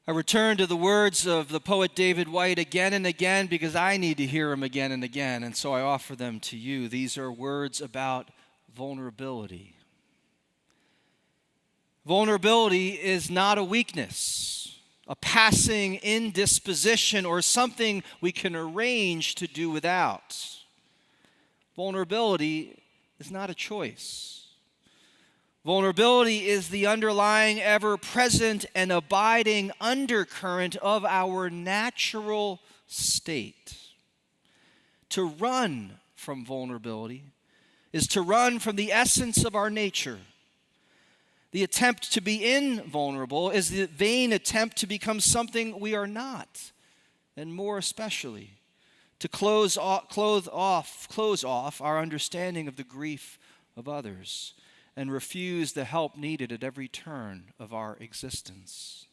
I return to the words of the poet David White again and again because I need to hear them again and again, and so I offer them to you. These are words about vulnerability. Vulnerability is not a weakness, a passing indisposition, or something we can arrange to do without. Vulnerability is not a choice. Vulnerability is the underlying, ever-present, and abiding undercurrent of our natural state. To run from vulnerability is to run from the essence of our nature. The attempt to be invulnerable is the vain attempt to become something we are not, and more especially, to close off our understanding of the grief of others and refuse the help needed at every turn of our existence.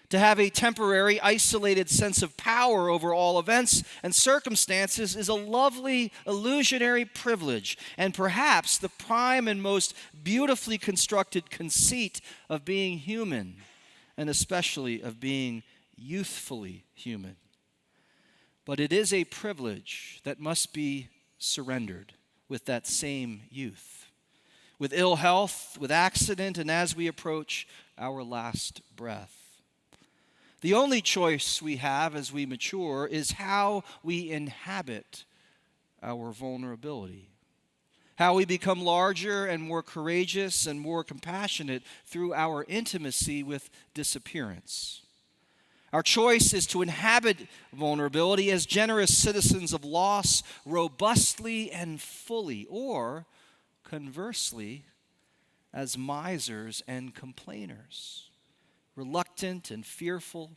To have a temporary, isolated sense of power over all events and circumstances is a lovely, illusionary privilege, and perhaps the prime and most beautifully constructed conceit of being human, and especially of being youthfully human. But it is a privilege that must be surrendered with that same youth, with ill health, with accident, and as we approach our last breath. The only choice we have as we mature is how we inhabit our vulnerability, how we become larger and more courageous and more compassionate through our intimacy with disappearance. Our choice is to inhabit vulnerability as generous citizens of loss, robustly and fully, or conversely, as misers and complainers, reluctant and fearful,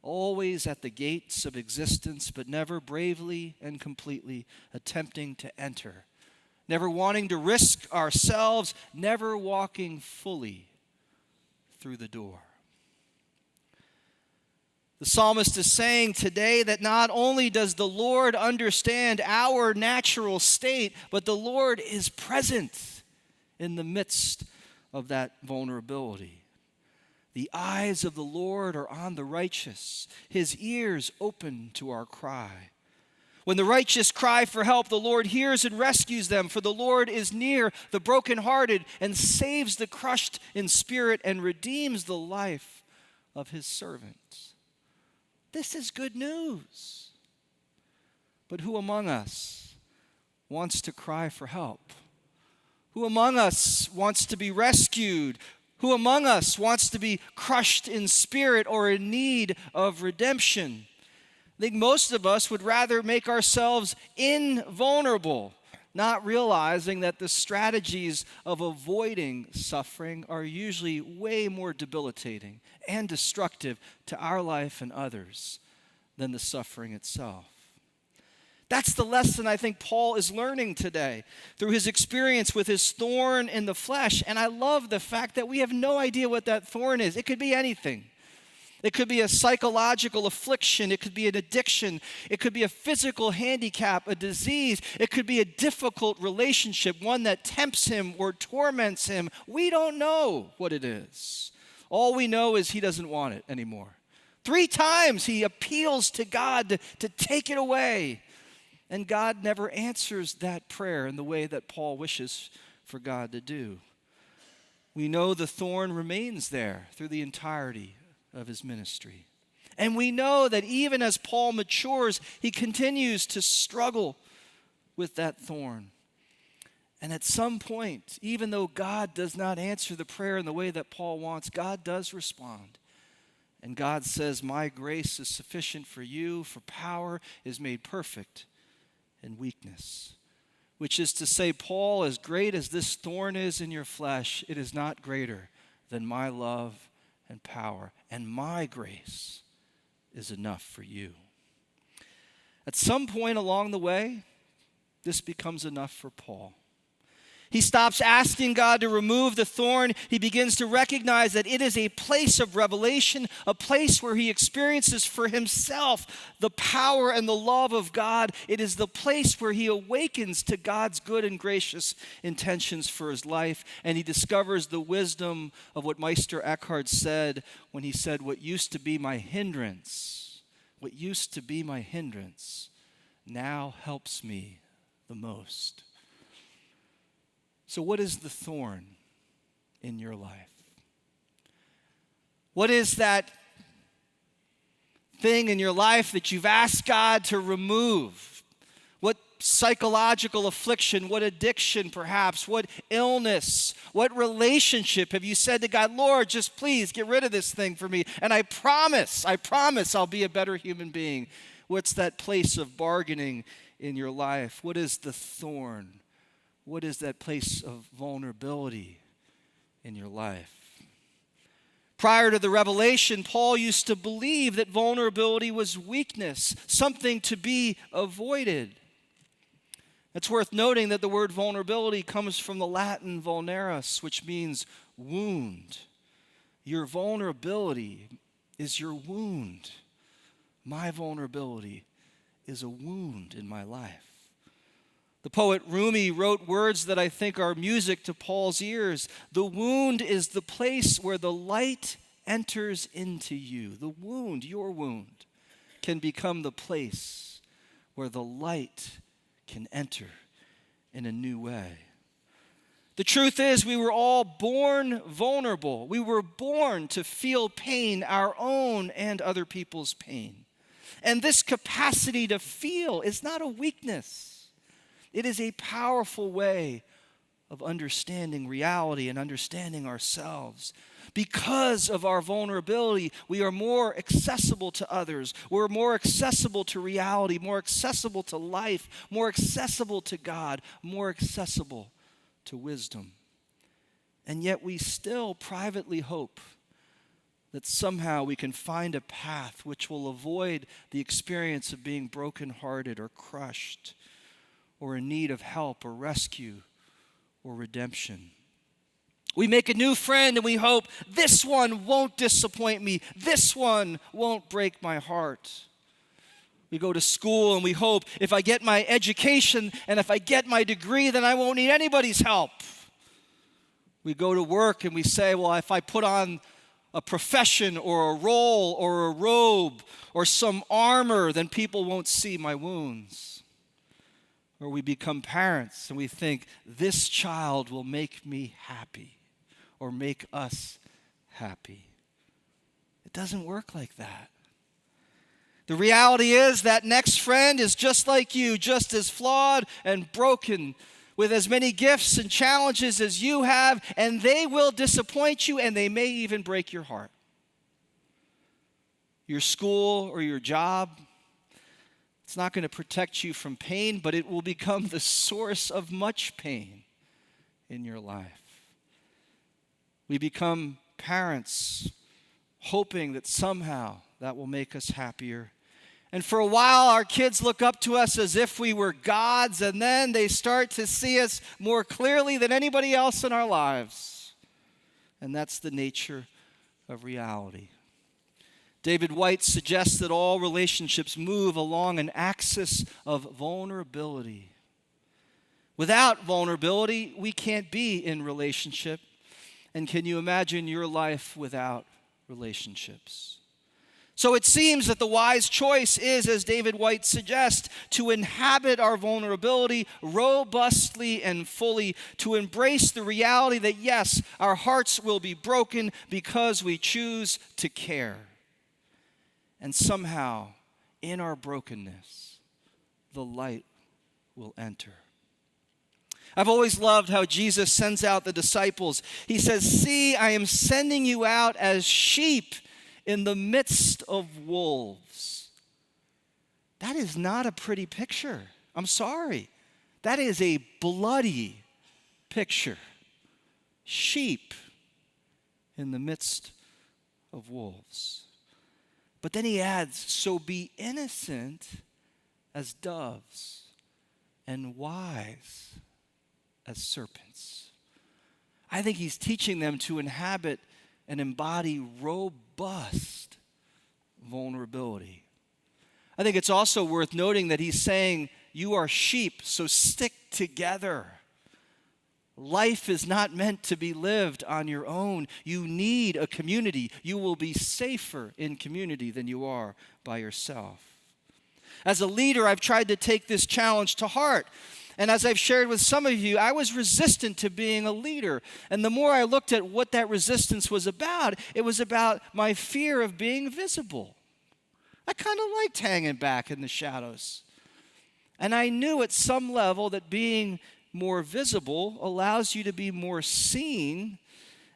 always at the gates of existence, but never bravely and completely attempting to enter, never wanting to risk ourselves, never walking fully through the door. The psalmist is saying today that not only does the Lord understand our natural state, but the Lord is present in the midst of that vulnerability. The eyes of the Lord are on the righteous, his ears open to our cry. When the righteous cry for help, the Lord hears and rescues them, for the Lord is near the brokenhearted and saves the crushed in spirit and redeems the life of his servants. This is good news. But who among us wants to cry for help? Who among us wants to be rescued? Who among us wants to be crushed in spirit or in need of redemption? I think most of us would rather make ourselves invulnerable, not realizing that the strategies of avoiding suffering are usually way more debilitating and destructive to our life and others than the suffering itself. That's the lesson I think Paul is learning today through his experience with his thorn in the flesh. And I love the fact that we have no idea what that thorn is. It could be anything. It could be a psychological affliction. It could be an addiction. It could be a physical handicap, a disease. It could be a difficult relationship, one that tempts him or torments him. We don't know what it is. All we know is he doesn't want it anymore. 3 times he appeals to God to take it away. And God never answers that prayer in the way that Paul wishes for God to do. We know the thorn remains there through the entirety of his ministry. And we know that even as Paul matures, he continues to struggle with that thorn. And at some point, even though God does not answer the prayer in the way that Paul wants, God does respond. And God says, "My grace is sufficient for you, for power is made perfect in weakness." Which is to say, Paul, as great as this thorn is in your flesh, it is not greater than my love and power, and my grace is enough for you. At some point along the way, this becomes enough for Paul. He stops asking God to remove the thorn. He begins to recognize that it is a place of revelation, a place where he experiences for himself the power and the love of God. It is the place where he awakens to God's good and gracious intentions for his life, and he discovers the wisdom of what Meister Eckhart said when he said, what used to be my hindrance, now helps me the most. So what is the thorn in your life? What is that thing in your life that you've asked God to remove? What psychological affliction, what addiction perhaps, what illness, what relationship have you said to God, Lord, just please get rid of this thing for me, and I promise I'll be a better human being. What's that place of bargaining in your life? What is the thorn? What is that place of vulnerability in your life? Prior to the revelation, Paul used to believe that vulnerability was weakness, something to be avoided. It's worth noting that the word vulnerability comes from the Latin vulnerus, which means wound. Your vulnerability is your wound. My vulnerability is a wound in my life. The poet Rumi wrote words that I think are music to Paul's ears. The wound is the place where the light enters into you. The wound, your wound, can become the place where the light can enter in a new way. The truth is, we were all born vulnerable. We were born to feel pain, our own and other people's pain. And this capacity to feel is not a weakness. It is a powerful way of understanding reality and understanding ourselves. Because of our vulnerability, we are more accessible to others. We're more accessible to reality, more accessible to life, more accessible to God, more accessible to wisdom. And yet we still privately hope that somehow we can find a path which will avoid the experience of being brokenhearted or crushed, or in need of help or rescue or redemption. We make a new friend and we hope this one won't disappoint me. This one won't break my heart. We go to school and we hope if I get my education and if I get my degree, then I won't need anybody's help. We go to work and we say, well, if I put on a profession or a role or a robe or some armor, then people won't see my wounds. Or we become parents and we think, this child will make me happy or make us happy. It doesn't work like that. The reality is that next friend is just like you, just as flawed and broken, with as many gifts and challenges as you have, and they will disappoint you and they may even break your heart. Your school or your job, it's not going to protect you from pain, but it will become the source of much pain in your life. We become parents hoping that somehow that will make us happier. And for a while, our kids look up to us as if we were gods, and then they start to see us more clearly than anybody else in our lives. And that's the nature of reality. David White suggests that all relationships move along an axis of vulnerability. Without vulnerability, we can't be in relationship. And can you imagine your life without relationships? So it seems that the wise choice is, as David White suggests, to inhabit our vulnerability robustly and fully, to embrace the reality that, yes, our hearts will be broken because we choose to care. And somehow, in our brokenness, the light will enter. I've always loved how Jesus sends out the disciples. He says, "See, I am sending you out as sheep in the midst of wolves." That is not a pretty picture. I'm sorry. That is a bloody picture. Sheep in the midst of wolves. But then he adds, "So be innocent as doves and wise as serpents. I think he's teaching them to inhabit and embody robust vulnerability. I think it's also worth noting that he's saying, you are sheep, so stick together. Life is not meant to be lived on your own. You need a community. You will be safer in community than you are by yourself. As a leader, I've tried to take this challenge to heart. And as I've shared with some of you, I was resistant to being a leader. And the more I looked at what that resistance was about, it was about my fear of being visible. I kind of liked hanging back in the shadows. And I knew at some level that being more visible allows you to be more seen.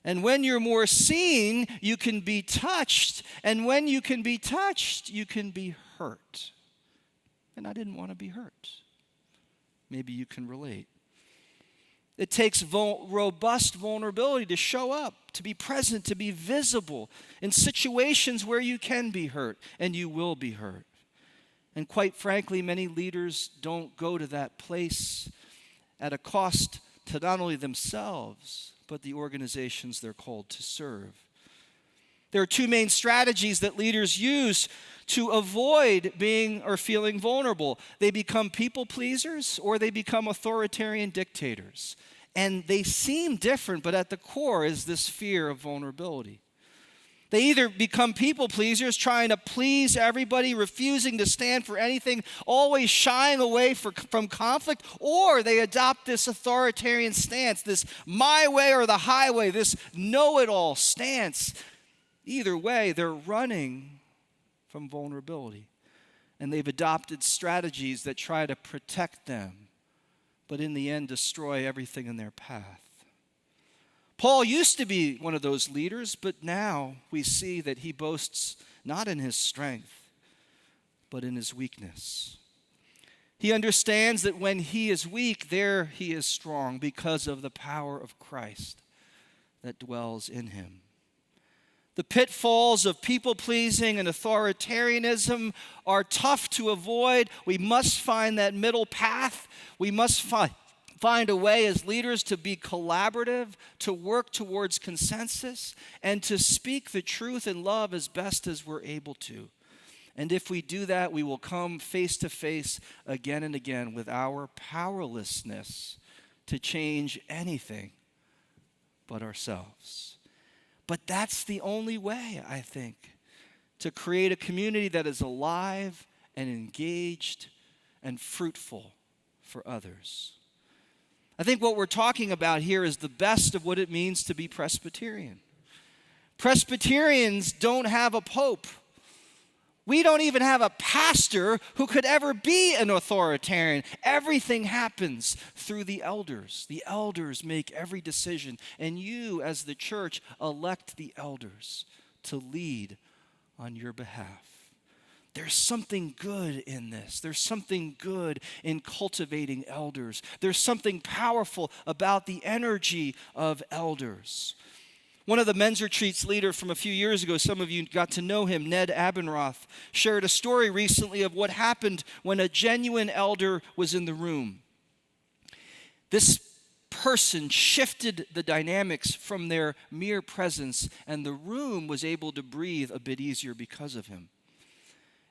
And when you're more seen, you can be touched. And when you can be touched, you can be hurt. And I didn't want to be hurt. Maybe you can relate. It takes robust vulnerability to show up, to be present, to be visible in situations where you can be hurt and you will be hurt. And quite frankly, many leaders don't go to that place at a cost to not only themselves, but the organizations they're called to serve. There are two main strategies that leaders use to avoid being or feeling vulnerable. They become people pleasers or they become authoritarian dictators. And they seem different, but at the core is this fear of vulnerability. They either become people pleasers, trying to please everybody, refusing to stand for anything, always shying away from conflict, or they adopt this authoritarian stance, this my way or the highway, this know-it-all stance. Either way, they're running from vulnerability. And they've adopted strategies that try to protect them, but in the end destroy everything in their path. Paul used to be one of those leaders, but now we see that he boasts not in his strength, but in his weakness. He understands that when he is weak, there he is strong because of the power of Christ that dwells in him. The pitfalls of people-pleasing and authoritarianism are tough to avoid. We must find that middle path. We must find a way as leaders to be collaborative, to work towards consensus, and to speak the truth in love as best as we're able to. And if we do that, we will come face to face again and again with our powerlessness to change anything but ourselves. But that's the only way, I think, to create a community that is alive and engaged and fruitful for others. I think what we're talking about here is the best of what it means to be Presbyterian. Presbyterians don't have a pope. We don't even have a pastor who could ever be an authoritarian. Everything happens through the elders. The elders make every decision, and you, as the church, elect the elders to lead on your behalf. There's something good in this. There's something good in cultivating elders. There's something powerful about the energy of elders. One of the men's retreats leader from a few years ago, some of you got to know him, Ned Abendroth, shared a story recently of what happened when a genuine elder was in the room. This person shifted the dynamics from their mere presence, and the room was able to breathe a bit easier because of him.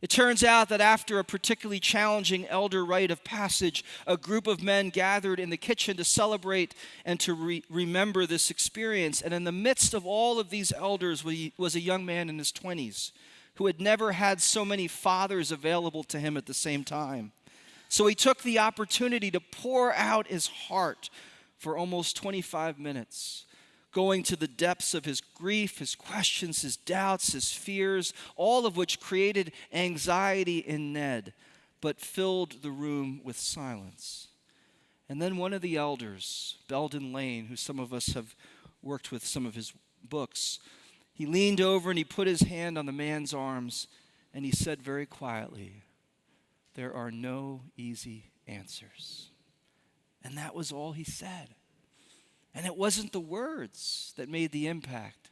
It turns out that after a particularly challenging elder rite of passage, a group of men gathered in the kitchen to celebrate and to remember this experience. And in the midst of all of these elders was a young man in his 20s who had never had so many fathers available to him at the same time. So he took the opportunity to pour out his heart for almost 25 minutes. Going to the depths of his grief, his questions, his doubts, his fears, all of which created anxiety in Ned, but filled the room with silence. And then one of the elders, Belden Lane, who some of us have worked with some of his books, he leaned over and he put his hand on the man's arms and he said very quietly, "There are no easy answers." And that was all he said. And it wasn't the words that made the impact.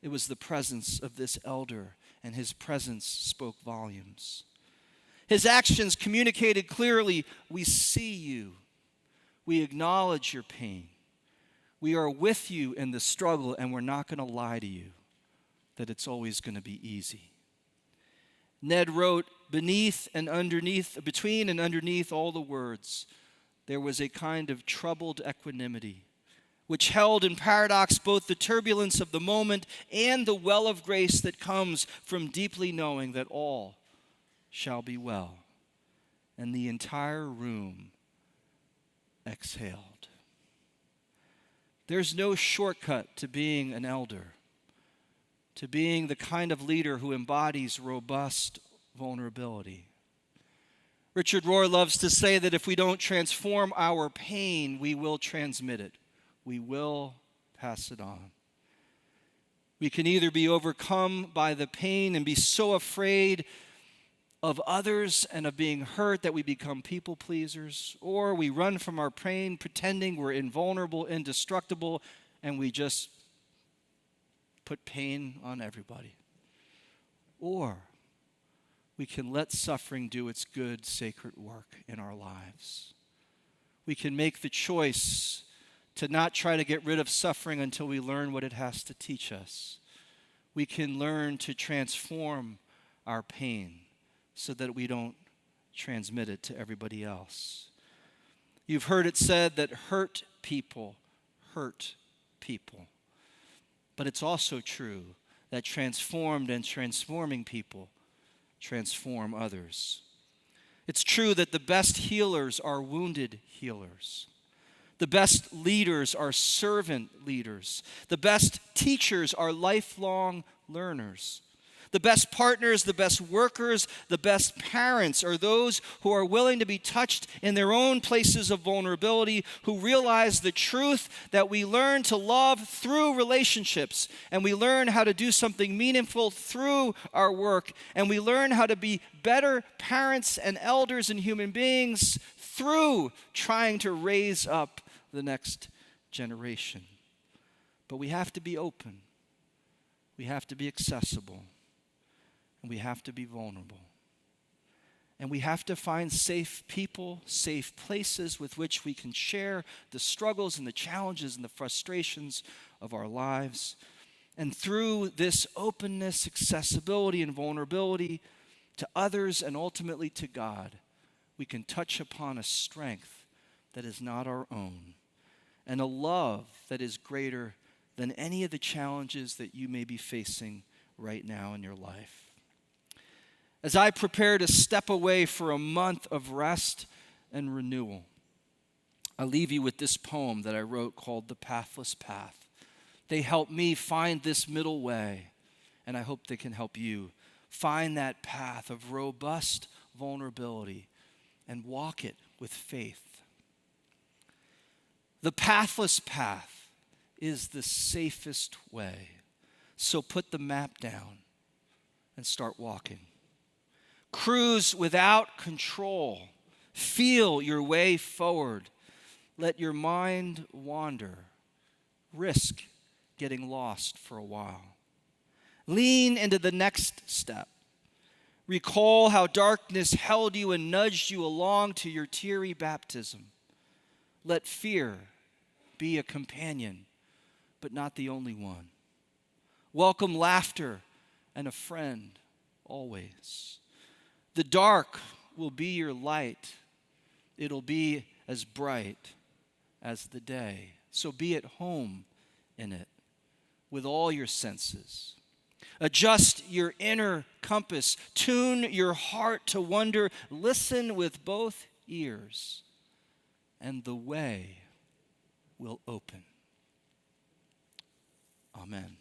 It was the presence of this elder, and his presence spoke volumes. His actions communicated clearly, we see you. We acknowledge your pain. We are with you in the struggle, and we're not going to lie to you that it's always going to be easy. Ned wrote, between and underneath all the words, there was a kind of troubled equanimity, which held in paradox both the turbulence of the moment and the well of grace that comes from deeply knowing that all shall be well. And the entire room exhaled. There's no shortcut to being an elder, to being the kind of leader who embodies robust vulnerability. Richard Rohr loves to say that if we don't transform our pain, we will transmit it. We will pass it on. We can either be overcome by the pain and be so afraid of others and of being hurt that we become people pleasers, or we run from our pain pretending we're invulnerable, indestructible, and we just put pain on everybody. Or we can let suffering do its good, sacred work in our lives. We can make the choice to not try to get rid of suffering until we learn what it has to teach us. We can learn to transform our pain so that we don't transmit it to everybody else. You've heard it said that hurt people hurt people. But it's also true that transformed and transforming people transform others. It's true that the best healers are wounded healers. The best leaders are servant leaders. The best teachers are lifelong learners. The best partners, the best workers, the best parents are those who are willing to be touched in their own places of vulnerability, who realize the truth that we learn to love through relationships, and we learn how to do something meaningful through our work, and we learn how to be better parents and elders and human beings through trying to raise up the next generation. But we have to be open. We have to be accessible. And we have to be vulnerable. And we have to find safe people, safe places with which we can share the struggles and the challenges and the frustrations of our lives. And through this openness, accessibility, and vulnerability to others and ultimately to God, we can touch upon a strength that is not our own and a love that is greater than any of the challenges that you may be facing right now in your life. As I prepare to step away for a month of rest and renewal, I leave you with this poem that I wrote called The Pathless Path. They help me find this middle way, and I hope they can help you find that path of robust vulnerability and walk it with faith. The pathless path is the safest way, so put the map down and start walking. Cruise without control. Feel your way forward. Let your mind wander. Risk getting lost for a while. Lean into the next step. Recall how darkness held you and nudged you along to your teary baptism. Let fear be a companion, but not the only one. Welcome laughter and a friend always. The dark will be your light. It'll be as bright as the day. So be at home in it with all your senses. Adjust your inner compass. Tune your heart to wonder. Listen with both ears, and the way will open. Amen.